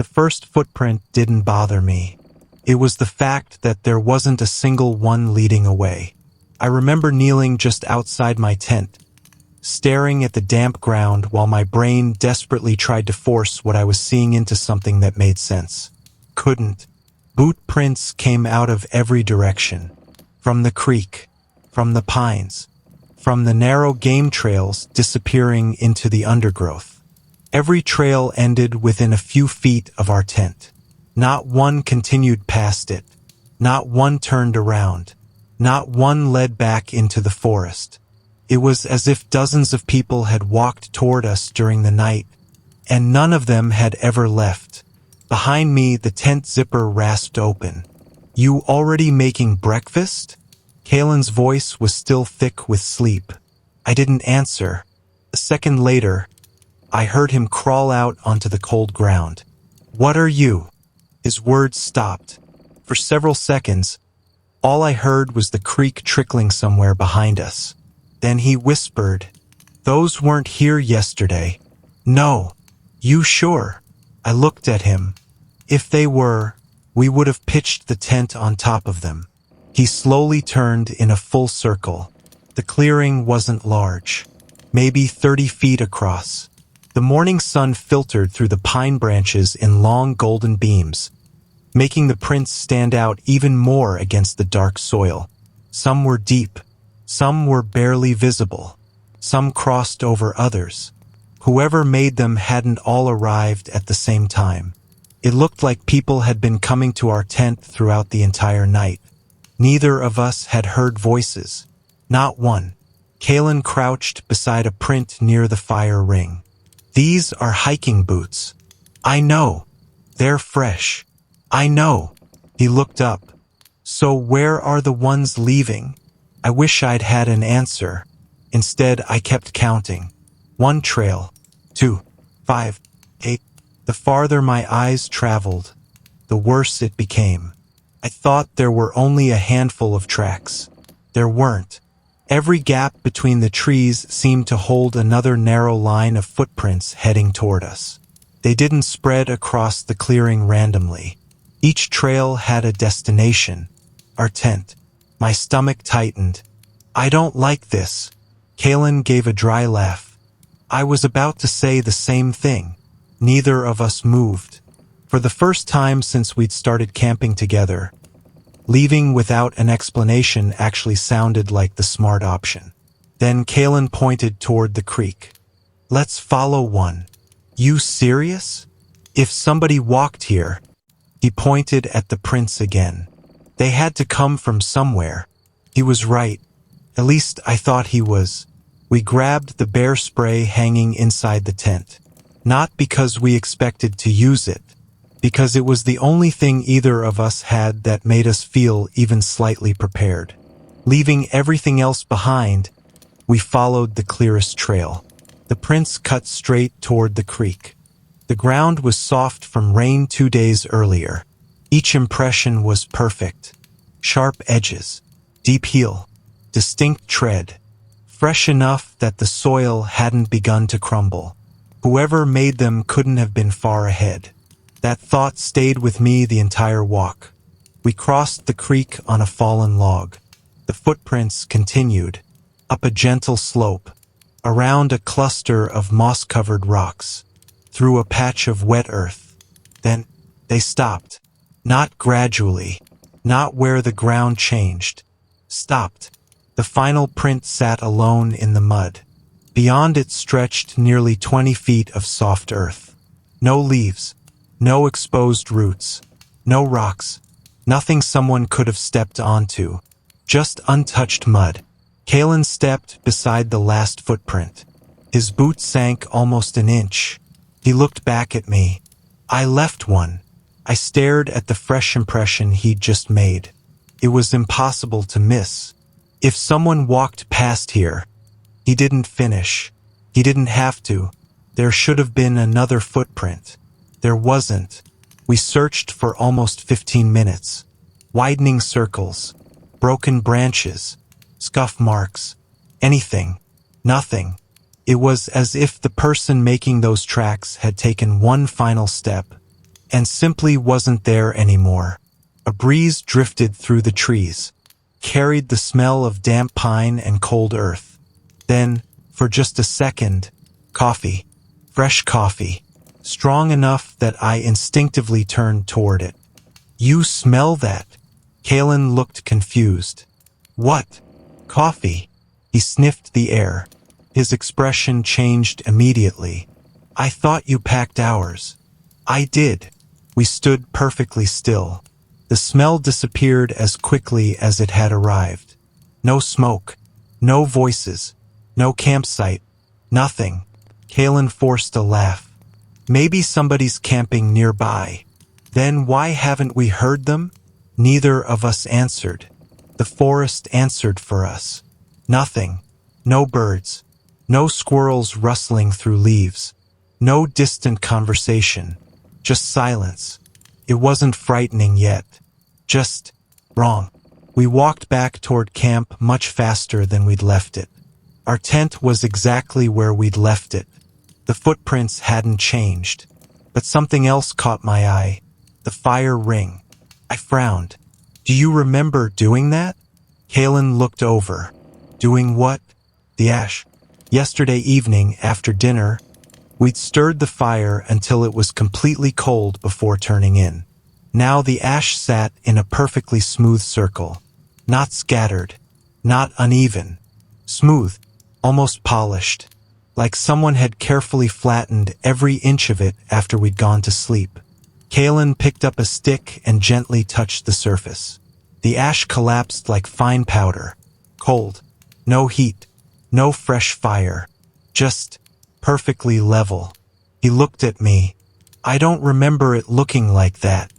The first footprint didn't bother me. It was the fact that there wasn't a single one leading away. I remember kneeling just outside my tent, staring at the damp ground while my brain desperately tried to force what I was seeing into something that made sense. Couldn't. Boot prints came out of every direction. From the creek, from the pines, from the narrow game trails disappearing into the undergrowth. Every trail ended within a few feet of our tent. Not one continued past it. Not one turned around. Not one led back into the forest. It was as if dozens of people had walked toward us during the night, and none of them had ever left. Behind me, the tent zipper rasped open. "You already making breakfast?" Kalen's voice was still thick with sleep. I didn't answer. A second later, I heard him crawl out onto the cold ground. "What are you?" His words stopped. For several seconds, all I heard was the creek trickling somewhere behind us. Then he whispered, "Those weren't here yesterday." "No." "You sure?" I looked at him. "If they were, we would have pitched the tent on top of them." He slowly turned in a full circle. The clearing wasn't large, maybe 30 feet across. The morning sun filtered through the pine branches in long golden beams, making the prints stand out even more against the dark soil. Some were deep, some were barely visible, some crossed over others. Whoever made them hadn't all arrived at the same time. It looked like people had been coming to our tent throughout the entire night. Neither of us had heard voices. Not one. Kalen crouched beside a print near the fire ring. "These are hiking boots." "I know. They're fresh." "I know." He looked up. "So where are the ones leaving?" I wish I'd had an answer. Instead, I kept counting. 1 trail, 2, 5, 8. The farther my eyes traveled, the worse it became. I thought there were only a handful of tracks. There weren't. Every gap between the trees seemed to hold another narrow line of footprints heading toward us. They didn't spread across the clearing randomly. Each trail had a destination. Our tent. My stomach tightened. "I don't like this." Kalen gave a dry laugh. I was about to say the same thing. Neither of us moved. For the first time since we'd started camping together, leaving without an explanation actually sounded like the smart option. Then Kalen pointed toward the creek. "Let's follow one." "You serious?" "If somebody walked here." He pointed at the prints again. "They had to come from somewhere." He was right. At least I thought he was. We grabbed the bear spray hanging inside the tent. Not because we expected to use it, because it was the only thing either of us had that made us feel even slightly prepared. Leaving everything else behind, we followed the clearest trail. The prints cut straight toward the creek. The ground was soft from rain 2 days earlier. Each impression was perfect. Sharp edges, deep heel, distinct tread, fresh enough that the soil hadn't begun to crumble. Whoever made them couldn't have been far ahead. That thought stayed with me the entire walk. We crossed the creek on a fallen log. The footprints continued, up a gentle slope, around a cluster of moss-covered rocks, through a patch of wet earth. Then they stopped. Not gradually, not where the ground changed. Stopped. The final print sat alone in the mud. Beyond it stretched nearly 20 feet of soft earth. No leaves, no exposed roots, no rocks, nothing someone could have stepped onto. Just untouched mud. Kalen stepped beside the last footprint. His boot sank almost an inch. He looked back at me. I left one. I stared at the fresh impression he'd just made. It was impossible to miss. If someone walked past here, he didn't finish. He didn't have to. There should have been another footprint. There wasn't. We searched for almost 15 minutes. Widening circles, broken branches, scuff marks, anything, nothing. It was as if the person making those tracks had taken one final step and simply wasn't there anymore. A breeze drifted through the trees, carried the smell of damp pine and cold earth. Then, for just a second, coffee. Fresh coffee. Strong enough that I instinctively turned toward it. "You smell that?" Kalen looked confused. "What?" "Coffee." He sniffed the air. His expression changed immediately. "I thought you packed ours." "I did." We stood perfectly still. The smell disappeared as quickly as it had arrived. No smoke. No voices. No campsite. Nothing. Kalen forced a laugh. "Maybe somebody's camping nearby." "Then why haven't we heard them?" Neither of us answered. The forest answered for us. Nothing. No birds. No squirrels rustling through leaves. No distant conversation. Just silence. It wasn't frightening yet. Just wrong. We walked back toward camp much faster than we'd left it. Our tent was exactly where we'd left it. The footprints hadn't changed. But something else caught my eye. The fire ring. I frowned. "Do you remember doing that?" Kalen looked over. "Doing what?" "The ash. Yesterday evening, after dinner, we'd stirred the fire until it was completely cold before turning in. Now the ash sat in a perfectly smooth circle. Not scattered. Not uneven. Smooth. Almost polished. Like someone had carefully flattened every inch of it after we'd gone to sleep." Kalen picked up a stick and gently touched the surface. The ash collapsed like fine powder. Cold. No heat. No fresh fire. Just perfectly level. He looked at me. "I don't remember it looking like that."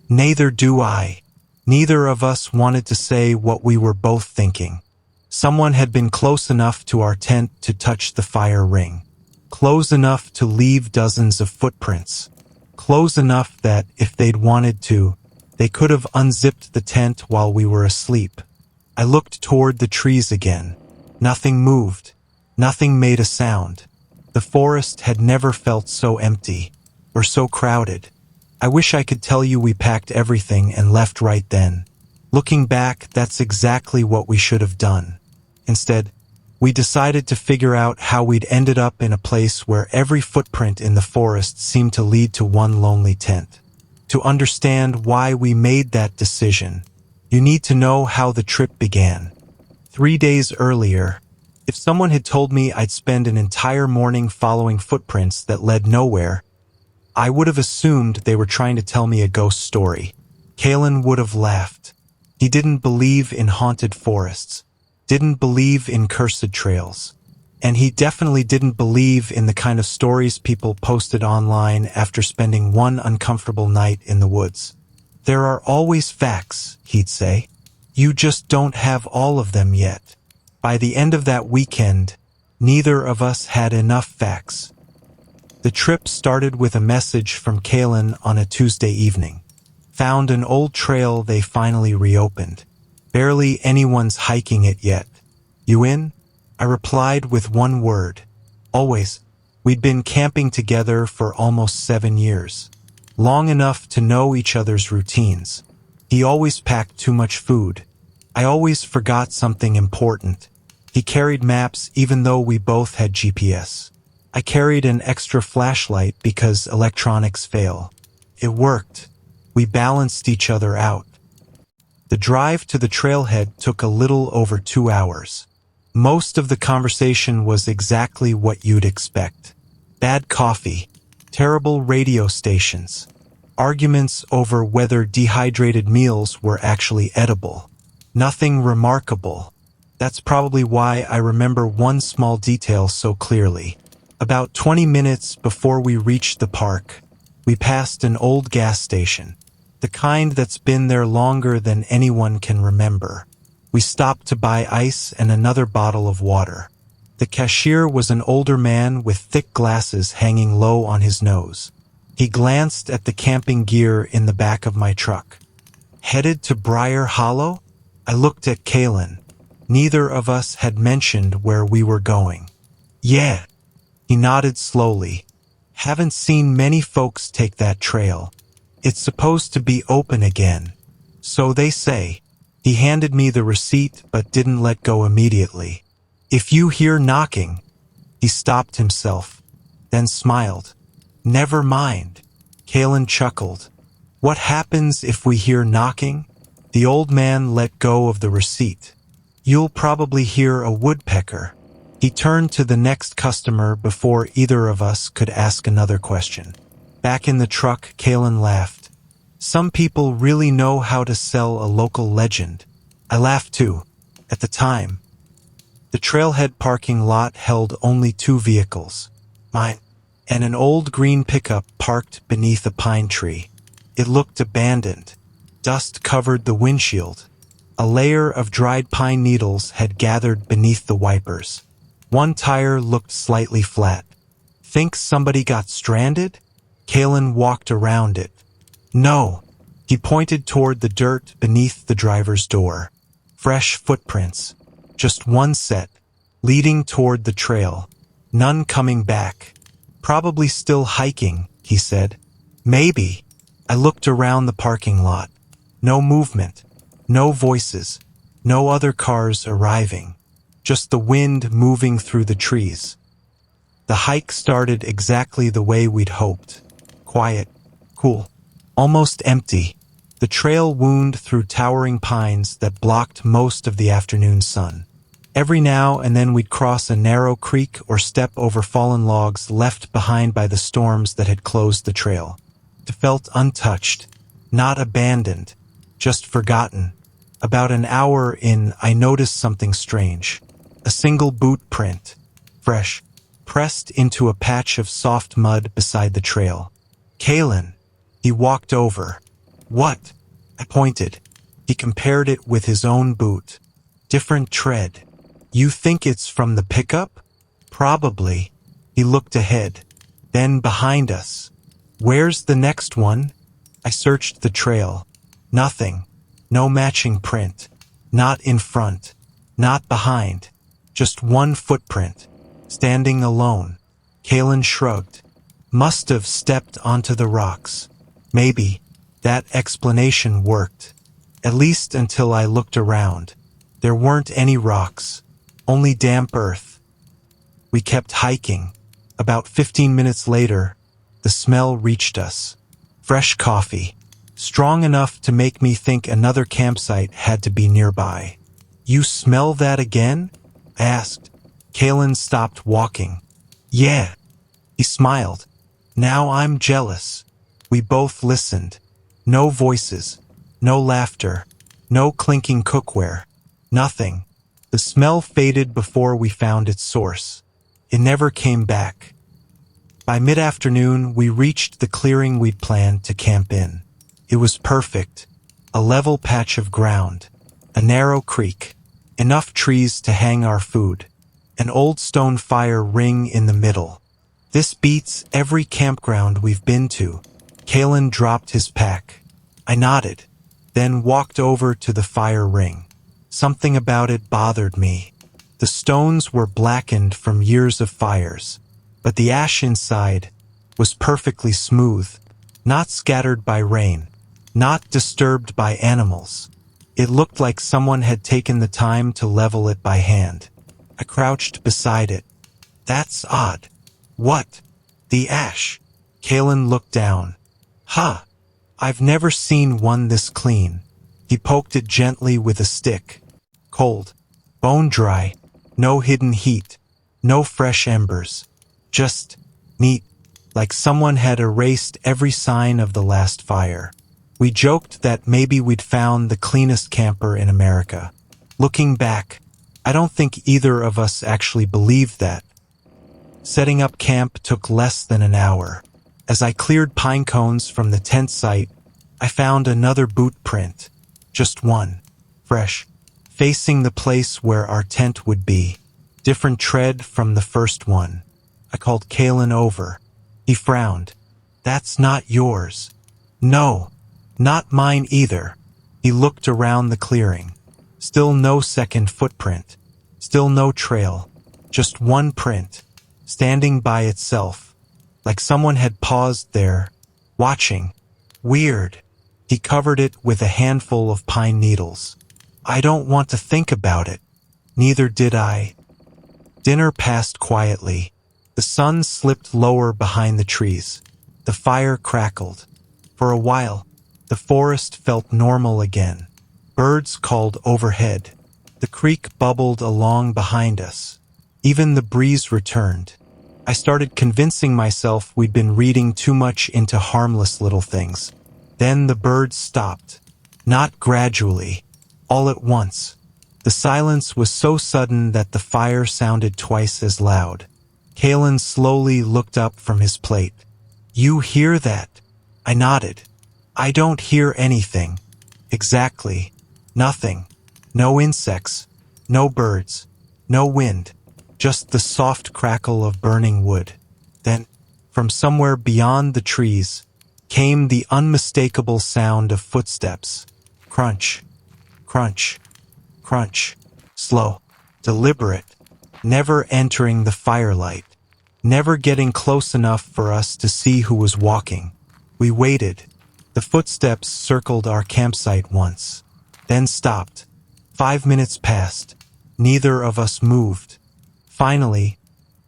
"Neither do I." Neither of us wanted to say what we were both thinking. Someone had been close enough to our tent to touch the fire ring. Close enough to leave dozens of footprints. Close enough that, if they'd wanted to, they could have unzipped the tent while we were asleep. I looked toward the trees again. Nothing moved. Nothing made a sound. The forest had never felt so empty, or so crowded. I wish I could tell you we packed everything and left right then. Looking back, that's exactly what we should have done. Instead, we decided to figure out how we'd ended up in a place where every footprint in the forest seemed to lead to one lonely tent. To understand why we made that decision, you need to know how the trip began. 3 days earlier, if someone had told me I'd spend an entire morning following footprints that led nowhere, I would have assumed they were trying to tell me a ghost story. Kalen would have laughed. He didn't believe in haunted forests, didn't believe in cursed trails, and he definitely didn't believe in the kind of stories people posted online after spending one uncomfortable night in the woods. "There are always facts," he'd say. "You just don't have all of them yet." By the end of that weekend, neither of us had enough facts. The trip started with a message from Kalen on a Tuesday evening. Found an old trail they finally reopened. Barely anyone's hiking it yet. "You in?" I replied with one word. "Always." We'd been camping together for almost 7 years. Long enough to know each other's routines. He always packed too much food. I always forgot something important. He carried maps even though we both had GPS. I carried an extra flashlight because electronics fail. It worked. We balanced each other out. The drive to the trailhead took a little over 2 hours. Most of the conversation was exactly what you'd expect. Bad coffee, terrible radio stations, arguments over whether dehydrated meals were actually edible. Nothing remarkable. That's probably why I remember one small detail so clearly. About 20 minutes before we reached the park, we passed an old gas station. The kind that's been there longer than anyone can remember. We stopped to buy ice and another bottle of water. The cashier was an older man with thick glasses hanging low on his nose. He glanced at the camping gear in the back of my truck. "Headed to Briar Hollow?" I looked at Kalen. Neither of us had mentioned where we were going. "Yeah." He nodded slowly. "Haven't seen many folks take that trail. It's supposed to be open again. So they say. He handed me the receipt but didn't let go immediately. If you hear knocking. He stopped himself, then smiled. Never mind. Kalen chuckled. What happens if we hear knocking? The old man let go of the receipt. You'll probably hear a woodpecker. He turned to the next customer before either of us could ask another question. Back in the truck, Kalen laughed. Some people really know how to sell a local legend. I laughed too. At the time, the trailhead parking lot held only 2 vehicles. Mine and an old green pickup parked beneath a pine tree. It looked abandoned. Dust covered the windshield. A layer of dried pine needles had gathered beneath the wipers. One tire looked slightly flat. Think somebody got stranded? Kalen walked around it. No. He pointed toward the dirt beneath the driver's door. Fresh footprints. Just one set, leading toward the trail. None coming back. Probably still hiking, he said. Maybe. I looked around the parking lot. No movement. No voices. No other cars arriving. Just the wind moving through the trees. The hike started exactly the way we'd hoped. Quiet. Cool. Almost empty. The trail wound through towering pines that blocked most of the afternoon sun. Every now and then we'd cross a narrow creek or step over fallen logs left behind by the storms that had closed the trail. It felt untouched, not abandoned, just forgotten. About an hour in, I noticed something strange. A single boot print, fresh, pressed into a patch of soft mud beside the trail. Kalen. He walked over. What? I pointed. He compared it with his own boot. Different tread. You think it's from the pickup? Probably. He looked ahead. Then behind us. Where's the next one? I searched the trail. Nothing. No matching print. Not in front. Not behind. Just one footprint. Standing alone. Kalen shrugged. Must have stepped onto the rocks. Maybe. That explanation worked. At least until I looked around. There weren't any rocks. Only damp earth. We kept hiking. About 15 minutes later, the smell reached us. Fresh coffee. Strong enough to make me think another campsite had to be nearby. You smell that again? I asked. Kalen stopped walking. Yeah. He smiled. Now I'm jealous. We both listened. No voices. No laughter. No clinking cookware. Nothing. The smell faded before we found its source. It never came back. By mid-afternoon, we reached the clearing we'd planned to camp in. It was perfect. A level patch of ground. A narrow creek. Enough trees to hang our food. An old stone fire ring in the middle. This beats every campground we've been to. Kalen dropped his pack. I nodded, then walked over to the fire ring. Something about it bothered me. The stones were blackened from years of fires, but the ash inside was perfectly smooth, not scattered by rain, not disturbed by animals. It looked like someone had taken the time to level it by hand. I crouched beside it. That's odd. What? The ash. Kalen looked down. Ha! I've never seen one this clean. He poked it gently with a stick. Cold. Bone dry. No hidden heat. No fresh embers. Just neat, like someone had erased every sign of the last fire. We joked that maybe we'd found the cleanest camper in America. Looking back, I don't think either of us actually believed that. Setting up camp took less than an hour. As I cleared pine cones from the tent site, I found another boot print. Just one. Fresh. Facing the place where our tent would be. Different tread from the first one. I called Kalen over. He frowned. That's not yours. No. Not mine either. He looked around the clearing. Still no second footprint. Still no trail. Just one print. Standing by itself. Like someone had paused there, watching. Weird. He covered it with a handful of pine needles. I don't want to think about it. Neither did I. Dinner passed quietly. The sun slipped lower behind the trees. The fire crackled. For a while, the forest felt normal again. Birds called overhead. The creek bubbled along behind us. Even the breeze returned. I started convincing myself we'd been reading too much into harmless little things. Then the birds stopped. Not gradually. All at once. The silence was so sudden that the fire sounded twice as loud. Kalen slowly looked up from his plate. You hear that? I nodded. I don't hear anything. Exactly. Nothing. No insects. No birds. No wind. Just the soft crackle of burning wood. Then, from somewhere beyond the trees, came the unmistakable sound of footsteps. Crunch. Crunch. Crunch. Slow. Deliberate. Never entering the firelight. Never getting close enough for us to see who was walking. We waited. The footsteps circled our campsite once. Then stopped. 5 minutes passed. Neither of us moved. Finally,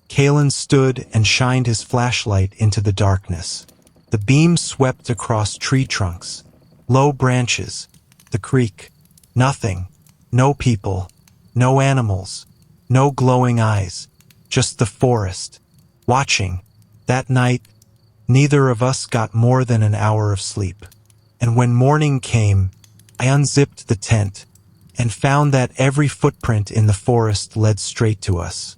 Kalen stood and shined his flashlight into the darkness. The beam swept across tree trunks, low branches, the creek. Nothing. No people. No animals. No glowing eyes. Just the forest. Watching. That night, neither of us got more than an hour of sleep. And when morning came, I unzipped the tent and found that every footprint in the forest led straight to us.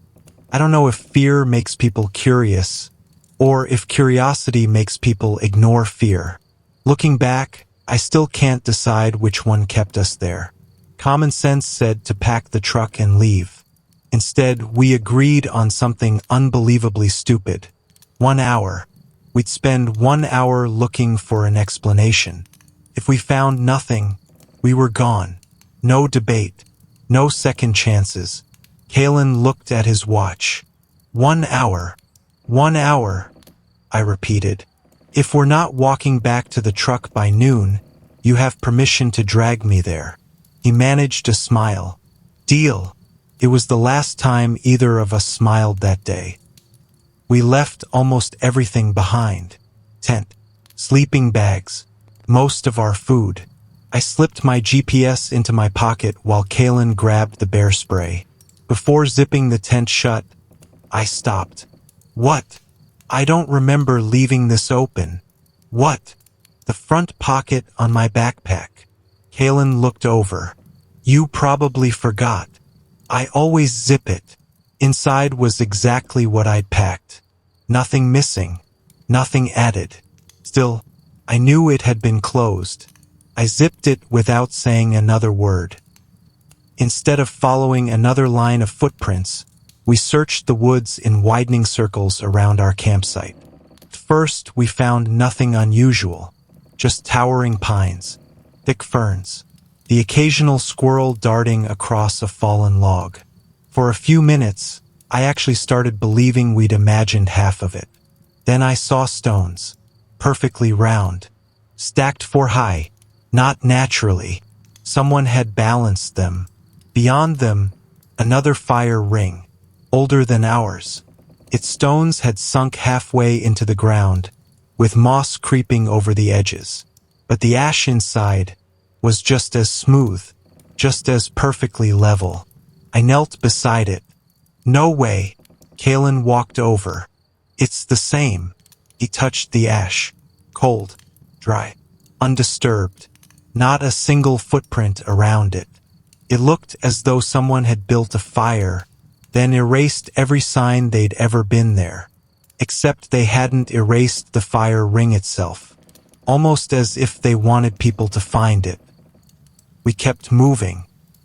I don't know if fear makes people curious, or if curiosity makes people ignore fear. Looking back, I still can't decide which one kept us there. Common sense said to pack the truck and leave. Instead, we agreed on something unbelievably stupid. 1 hour. We'd spend 1 hour looking for an explanation. If we found nothing, we were gone. No debate. No second chances. Kalen looked at his watch. 1 hour. 1 hour, I repeated. If we're not walking back to the truck by noon, you have permission to drag me there. He managed a smile. Deal. It was the last time either of us smiled that day. We left almost everything behind. Tent, sleeping bags, most of our food. I slipped my GPS into my pocket while Kalen grabbed the bear spray. Before zipping the tent shut, I stopped. What? I don't remember leaving this open. What? The front pocket on my backpack. Kalen looked over. You probably forgot. I always zip it. Inside was exactly what I'd packed. Nothing missing. Nothing added. Still, I knew it had been closed. I zipped it without saying another word. Instead of following another line of footprints, we searched the woods in widening circles around our campsite. First, we found nothing unusual, just towering pines, thick ferns, the occasional squirrel darting across a fallen log. For a few minutes, I actually started believing we'd imagined half of it. Then I saw stones, perfectly round, stacked 4 high, not naturally. Someone had balanced them. Beyond them, another fire ring, older than ours. Its stones had sunk halfway into the ground, with moss creeping over the edges. But the ash inside was just as smooth, just as perfectly level. I knelt beside it. No way. Kalen walked over. It's the same. He touched the ash. Cold, dry, undisturbed. Not a single footprint around it. It looked as though someone had built a fire, then erased every sign they'd ever been there. Except they hadn't erased the fire ring itself. Almost as if they wanted people to find it. We kept moving.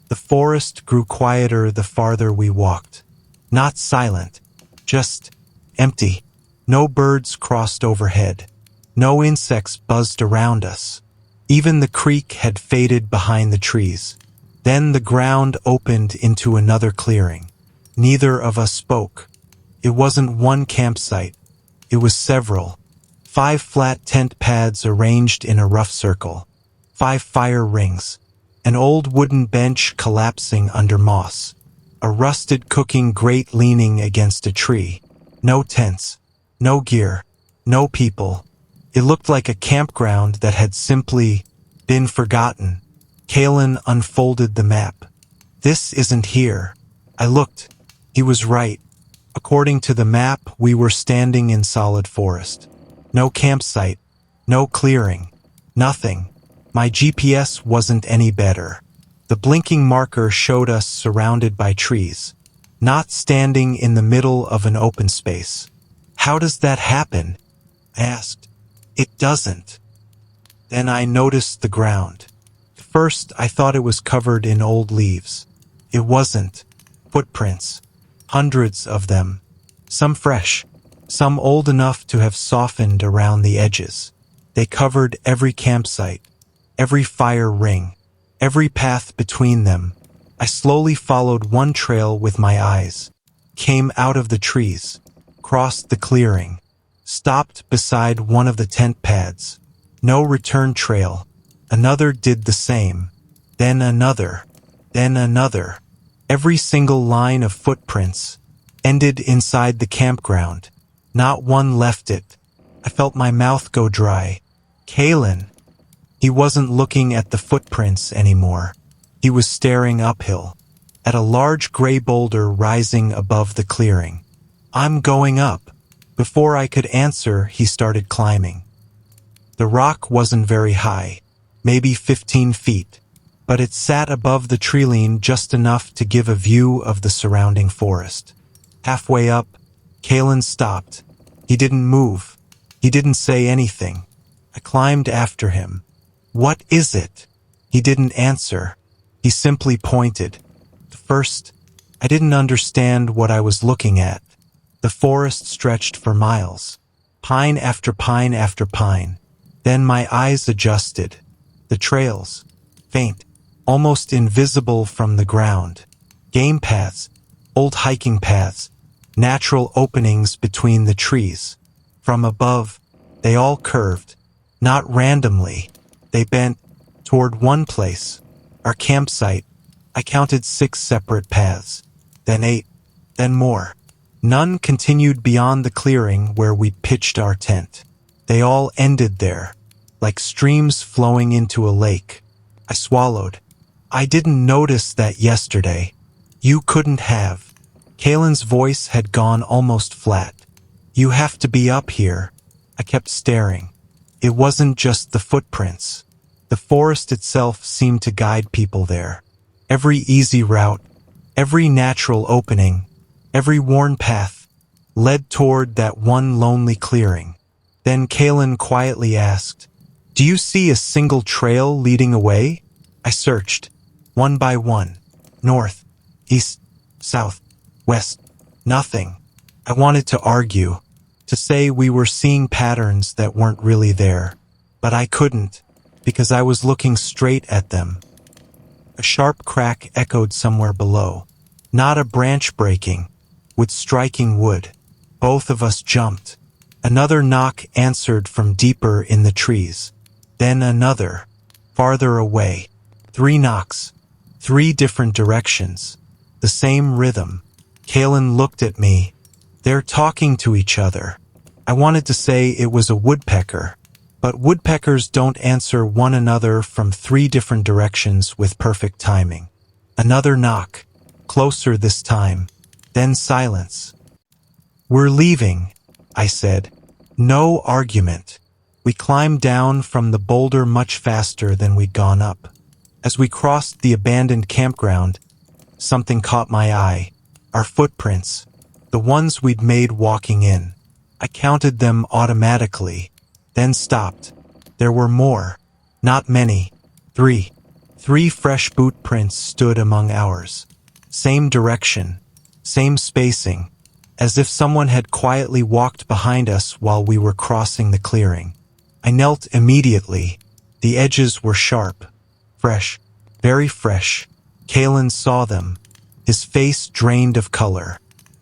The forest grew quieter the farther we walked. Not silent, just empty. No birds crossed overhead. No insects buzzed around us. Even the creek had faded behind the trees. Then the ground opened into another clearing. Neither of us spoke. It wasn't one campsite. It was several. 5 flat tent pads arranged in a rough circle. 5 fire rings. An old wooden bench collapsing under moss. A rusted cooking grate leaning against a tree. No tents. No gear. No people. It looked like a campground that had simply been forgotten. Kalen unfolded the map. This isn't here. I looked. He was right. According to the map, we were standing in solid forest. No campsite. No clearing. Nothing. My GPS wasn't any better. The blinking marker showed us surrounded by trees, not standing in the middle of an open space. How does that happen? I asked. It doesn't. Then I noticed the ground. First, I thought it was covered in old leaves. It wasn't. Footprints. Hundreds of them. Some fresh. Some old enough to have softened around the edges. They covered every campsite, every fire ring, every path between them. I slowly followed one trail with my eyes, came out of the trees, crossed the clearing, stopped beside one of the tent pads. No return trail. Another did the same. Then another. Then another. Every single line of footprints ended inside the campground. Not one left it. I felt my mouth go dry. Kalen. He wasn't looking at the footprints anymore. He was staring uphill, at a large gray boulder rising above the clearing. I'm going up. Before I could answer, he started climbing. The rock wasn't very high, maybe 15 feet, but it sat above the treeline just enough to give a view of the surrounding forest. Halfway up, Kalen stopped. He didn't move. He didn't say anything. I climbed after him. What is it? He didn't answer. He simply pointed. At first, I didn't understand what I was looking at. The forest stretched for miles. Pine after pine after pine. Then my eyes adjusted. The trails, faint, almost invisible from the ground. Game paths, old hiking paths, natural openings between the trees. From above, they all curved, not randomly. They bent toward one place, our campsite. I counted 6 separate paths, then 8, then more. None continued beyond the clearing where we pitched our tent. They all ended there, like streams flowing into a lake. I swallowed. I didn't notice that yesterday. You couldn't have. Kalen's voice had gone almost flat. You have to be up here. I kept staring. It wasn't just the footprints. The forest itself seemed to guide people there. Every easy route, every natural opening, every worn path led toward that one lonely clearing. Then Kalen quietly asked, "Do you see a single trail leading away?" I searched, one by one. North, east, south, west. Nothing. I wanted to argue, to say we were seeing patterns that weren't really there. But I couldn't, because I was looking straight at them. A sharp crack echoed somewhere below. Not a branch breaking, with striking wood. Both of us jumped. Another knock answered from deeper in the trees. Then another, farther away. 3 knocks. 3 different directions. The same rhythm. Kalen looked at me. They're talking to each other. I wanted to say it was a woodpecker, but woodpeckers don't answer one another from 3 different directions with perfect timing. Another knock. Closer this time. Then silence. We're leaving, I said. No argument. We climbed down from the boulder much faster than we'd gone up. As we crossed the abandoned campground, something caught my eye. Our footprints, the ones we'd made walking in. I counted them automatically, then stopped. There were more. Not many. 3. 3 fresh boot prints stood among ours. Same direction. Same spacing. As if someone had quietly walked behind us while we were crossing the clearing. I knelt immediately. The edges were sharp. Fresh. Very fresh. Kalen saw them. His face drained of color.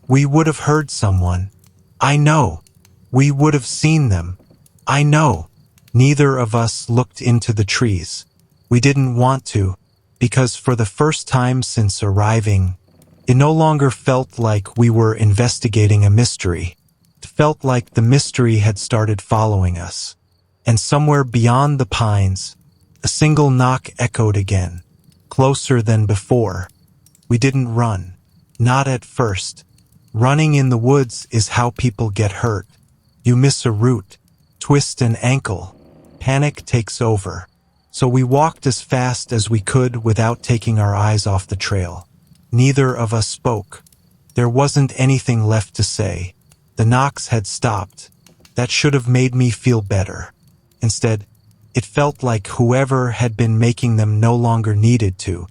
We would have heard someone. I know. We would have seen them. I know. Neither of us looked into the trees. We didn't want to, because for the first time since arriving, it no longer felt like we were investigating a mystery. It felt like the mystery had started following us. And somewhere beyond the pines, a single knock echoed again, closer than before. We didn't run. Not at first. Running in the woods is how people get hurt. You miss a route, twist an ankle, panic takes over. So we walked as fast as we could without taking our eyes off the trail. Neither of us spoke. There wasn't anything left to say. The knocks had stopped. That should have made me feel better. Instead, it felt like whoever had been making them no longer needed to.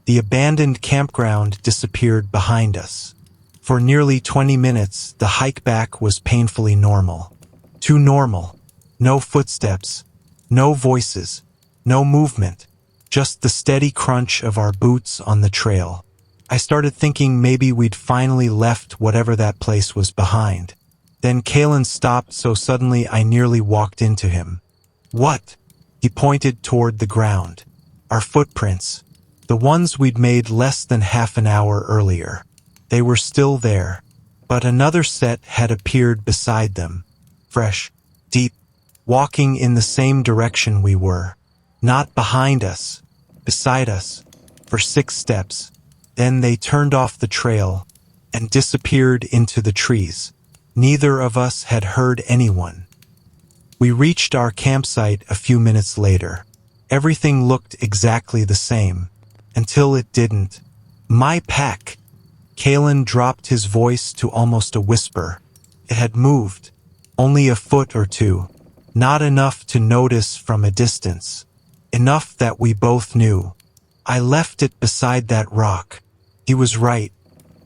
The abandoned campground disappeared behind us. For nearly 20 minutes, the hike back was painfully normal. Too normal. No footsteps, no voices, no movement, just the steady crunch of our boots on the trail. I started thinking maybe we'd finally left whatever that place was behind. Then Kalen stopped so suddenly I nearly walked into him. What? He pointed toward the ground. Our footprints. The ones we'd made less than half an hour earlier. They were still there, but another set had appeared beside them. Fresh, deep, walking in the same direction we were. Not behind us, beside us, for 6 steps. Then they turned off the trail and disappeared into the trees. Neither of us had heard anyone. We reached our campsite a few minutes later. Everything looked exactly the same, until it didn't. My pack. Kalen dropped his voice to almost a whisper. It had moved, only a foot or two, not enough to notice from a distance. Enough that we both knew. I left it beside that rock. He was right.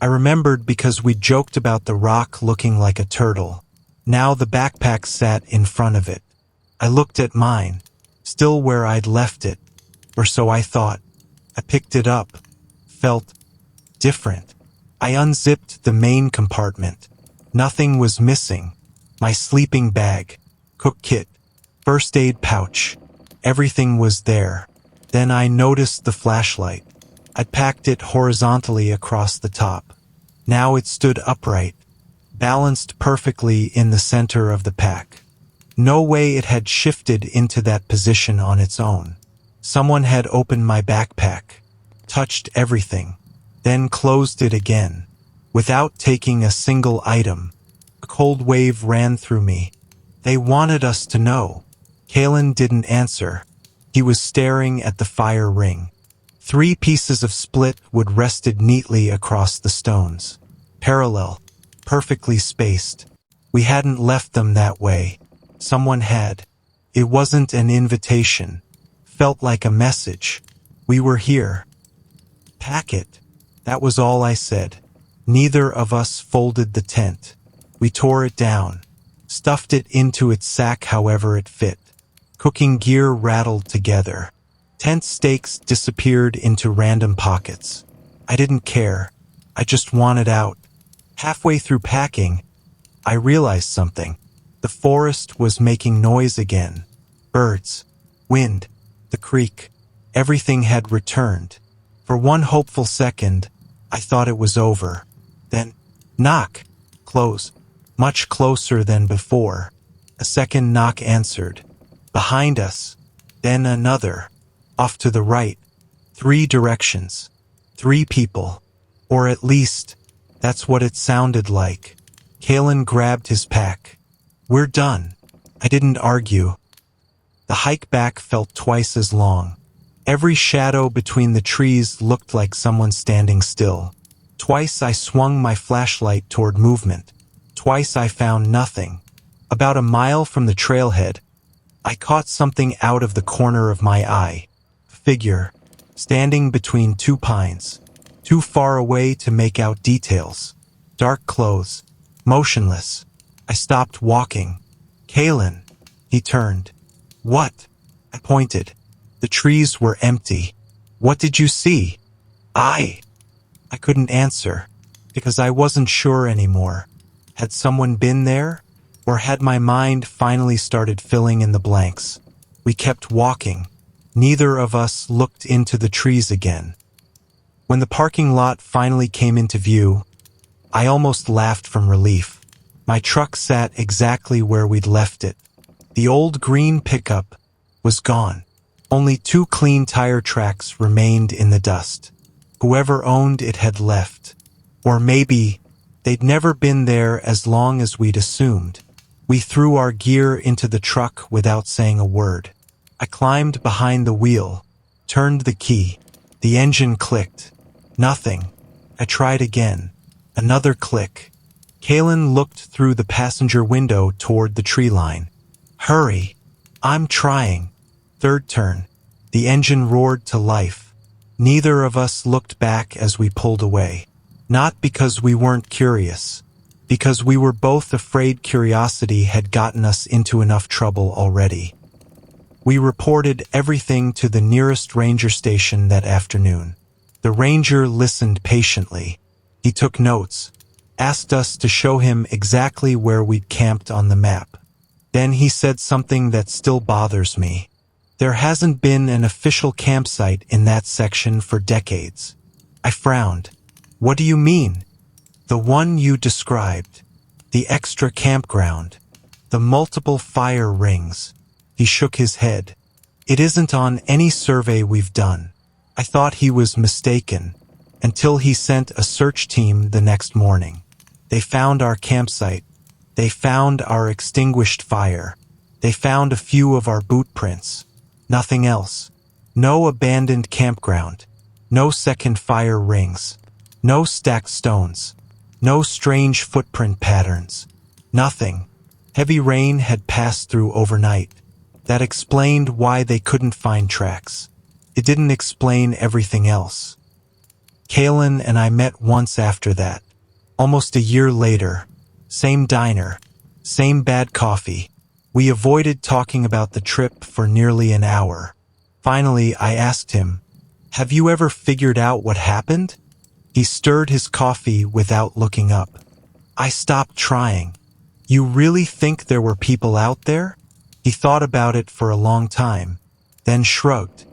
I remembered because we joked about the rock looking like a turtle. Now the backpack sat in front of it. I looked at mine, still where I'd left it, or so I thought. I picked it up. Felt different. I unzipped the main compartment. Nothing was missing. My sleeping bag, cook kit, first aid pouch. Everything was there. Then I noticed the flashlight. I'd packed it horizontally across the top. Now it stood upright, balanced perfectly in the center of the pack. No way it had shifted into that position on its own. Someone had opened my backpack, touched everything, then closed it again. Without taking a single item, a cold wave ran through me. They wanted us to know. Kalen didn't answer. He was staring at the fire ring. 3 pieces of split wood rested neatly across the stones. Parallel, perfectly spaced. We hadn't left them that way. Someone had. It wasn't an invitation. Felt like a message. We were here. Pack it. That was all I said. Neither of us folded the tent. We tore it down, stuffed it into its sack however it fit. Cooking gear rattled together. Tent stakes disappeared into random pockets. I didn't care. I just wanted out. Halfway through packing, I realized something. The forest was making noise again. Birds, wind, the creek. Everything had returned. For one hopeful second, I thought it was over. Then, knock, close, much closer than before. A second knock answered. Behind us. Then another. Off to the right. 3 directions. 3 people. Or at least, that's what it sounded like. Kalen grabbed his pack. We're done. I didn't argue. The hike back felt twice as long. Every shadow between the trees looked like someone standing still. Twice I swung my flashlight toward movement. Twice I found nothing. About a mile from the trailhead, I caught something out of the corner of my eye. A figure, standing between 2 pines, too far away to make out details. Dark clothes, motionless. I stopped walking. Kalen. He turned. What? I pointed. The trees were empty. What did you see? I couldn't answer, because I wasn't sure anymore. Had someone been there? Or had my mind finally started filling in the blanks? We kept walking. Neither of us looked into the trees again. When the parking lot finally came into view, I almost laughed from relief. My truck sat exactly where we'd left it. The old green pickup was gone. Only 2 clean tire tracks remained in the dust. Whoever owned it had left. Or maybe they'd never been there as long as we'd assumed. We threw our gear into the truck without saying a word. I climbed behind the wheel, turned the key. The engine clicked. Nothing. I tried again. Another click. Kalen looked through the passenger window toward the tree line. Hurry. I'm trying. Third turn. The engine roared to life. Neither of us looked back as we pulled away. Not because we weren't curious. Because we were both afraid curiosity had gotten us into enough trouble already. We reported everything to the nearest ranger station that afternoon. The ranger listened patiently. He took notes, asked us to show him exactly where we'd camped on the map. Then he said something that still bothers me. There hasn't been an official campsite in that section for decades. I frowned. What do you mean? The one you described. The extra campground. The multiple fire rings. He shook his head. It isn't on any survey we've done. I thought he was mistaken, until he sent a search team the next morning. They found our campsite. They found our extinguished fire. They found a few of our boot prints. Nothing else. No abandoned campground. No second fire rings. No stacked stones. No strange footprint patterns. Nothing. Heavy rain had passed through overnight. That explained why they couldn't find tracks. It didn't explain everything else. Kalen and I met once after that. Almost a year later. Same diner. Same bad coffee. We avoided talking about the trip for nearly an hour. Finally, I asked him, "Have you ever figured out what happened?" He stirred his coffee without looking up. I stopped trying. You really think there were people out there? He thought about it for a long time, then shrugged.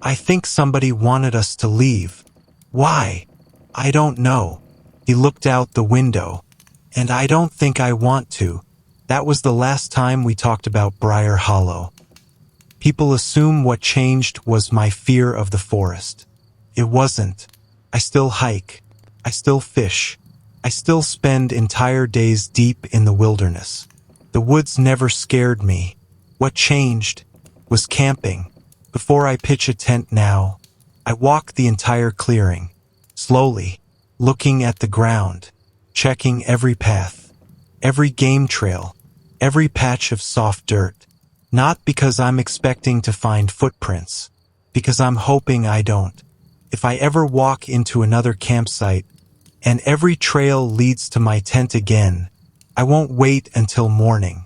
I think somebody wanted us to leave. Why? I don't know. He looked out the window. And I don't think I want to. That was the last time we talked about Briar Hollow. People assume what changed was my fear of the forest. It wasn't. I still hike. I still fish. I still spend entire days deep in the wilderness. The woods never scared me. What changed was camping. Before I pitch a tent now, I walk the entire clearing, slowly, looking at the ground, checking every path, every game trail, every patch of soft dirt. Not because I'm expecting to find footprints, because I'm hoping I don't. If I ever walk into another campsite, and every trail leads to my tent again, I won't wait until morning.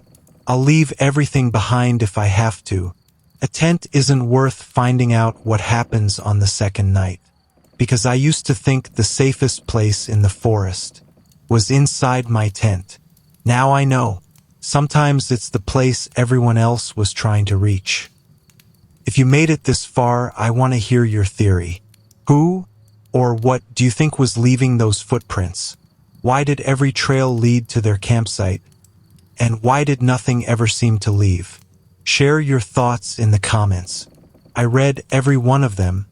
I'll leave everything behind if I have to. A tent isn't worth finding out what happens on the second night, because I used to think the safest place in the forest was inside my tent. Now I know. Sometimes it's the place everyone else was trying to reach. If you made it this far, I want to hear your theory. Who or what do you think was leaving those footprints? Why did every trail lead to their campsite? And why did nothing ever seem to leave? Share your thoughts in the comments. I read every one of them,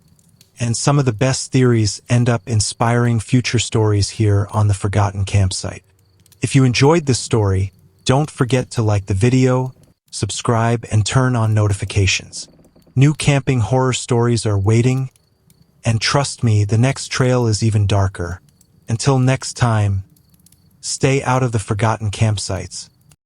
and some of the best theories end up inspiring future stories here on the Forgotten Campsite. If you enjoyed this story, don't forget to like the video, subscribe, and turn on notifications. New camping horror stories are waiting, and trust me, the next trail is even darker. Until next time, stay out of the forgotten campsites.